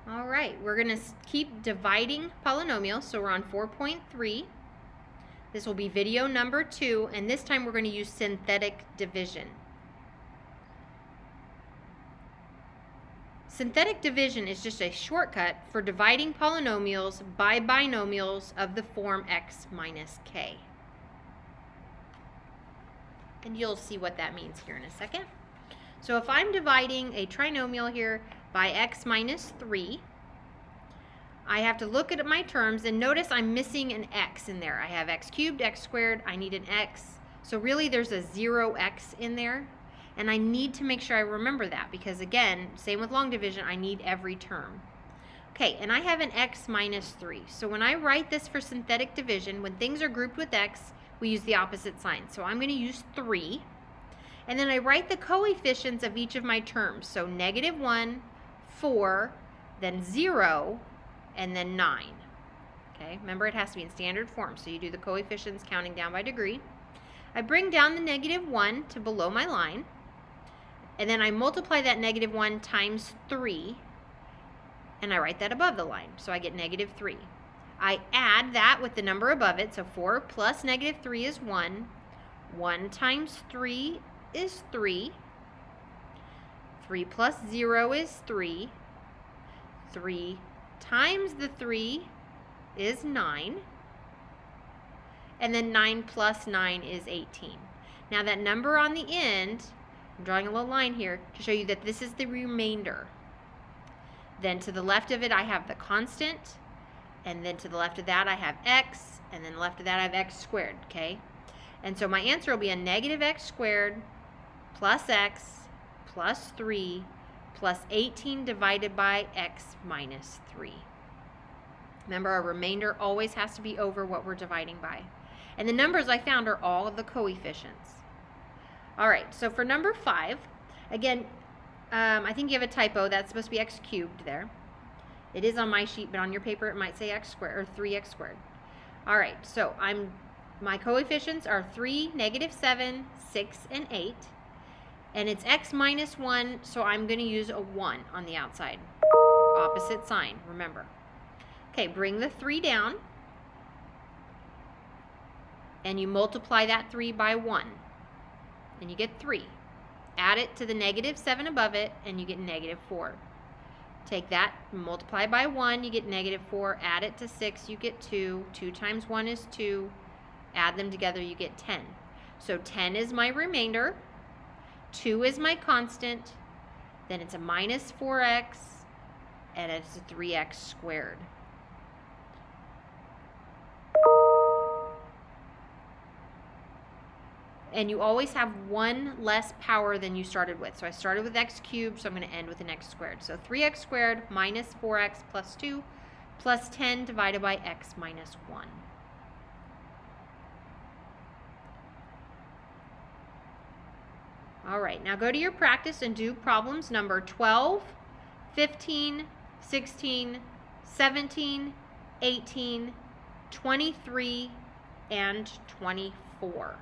All right, we're going to keep dividing polynomials, so we're on 4.3. This will be video number 2, and this time we're going to use synthetic division. Synthetic division is just a shortcut for dividing polynomials by binomials of the form x minus k. And you'll see what that means here in a second. So if I'm dividing a trinomial here by x minus 3, I have to look at my terms and notice I'm missing an x in there. I have x cubed, x squared, I need an x. So really there's a 0x in there. And I need to make sure I remember that because again, same with long division, I need every term. Okay, and I have an x minus 3. So when I write this for synthetic division, when things are grouped with x, we use the opposite sign. So I'm going to use 3. And then I write the coefficients of each of my terms. So -1, 4, then 0, and then 9. Okay, remember it has to be in standard form, so you do the coefficients counting down by degree. I bring down the -1 to below my line, and then I multiply that -1 times 3, and I write that above the line, so I get -3. I add that with the number above it, so 4 plus -3 is 1. 1 times 3 is 3. 3 plus 0 is 3. 3 times the 3 is 9. And then 9 plus 9 is 18. Now that number on the end, I'm drawing a little line here to show you that this is the remainder. Then to the left of it I have the constant, and then to the left of that I have x, and then left of that I have x squared, okay? And so my answer will be a -x squared plus x plus 3 plus 18 divided by x minus 3. Remember, our remainder always has to be over what we're dividing by. And the numbers I found are all of the coefficients. All right, so for number 5, again, I think you have a typo. That's supposed to be x cubed there. It is on my sheet, but on your paper it might say x squared or 3x squared. All right, so my coefficients are 3, -7, 6, and 8. And it's x minus 1, so I'm going to use a 1 on the outside. Opposite sign, remember. Okay, bring the 3 down. And you multiply that 3 by 1. And you get 3. Add it to the -7 above it, and you get -4. Take that, multiply by 1, you get -4. Add it to 6, you get 2. 2 times 1 is 2. Add them together, you get 10. So 10 is my remainder. 2 is my constant. Then it's a -4x, and it's a 3x squared. And you always have one less power than you started with. So I started with x cubed, so I'm going to end with an x squared. So 3x squared minus 4x plus 2 plus 10 divided by x minus 1. All right, now go to your practice and do problems number 12, 15, 16, 17, 18, 23, and 24.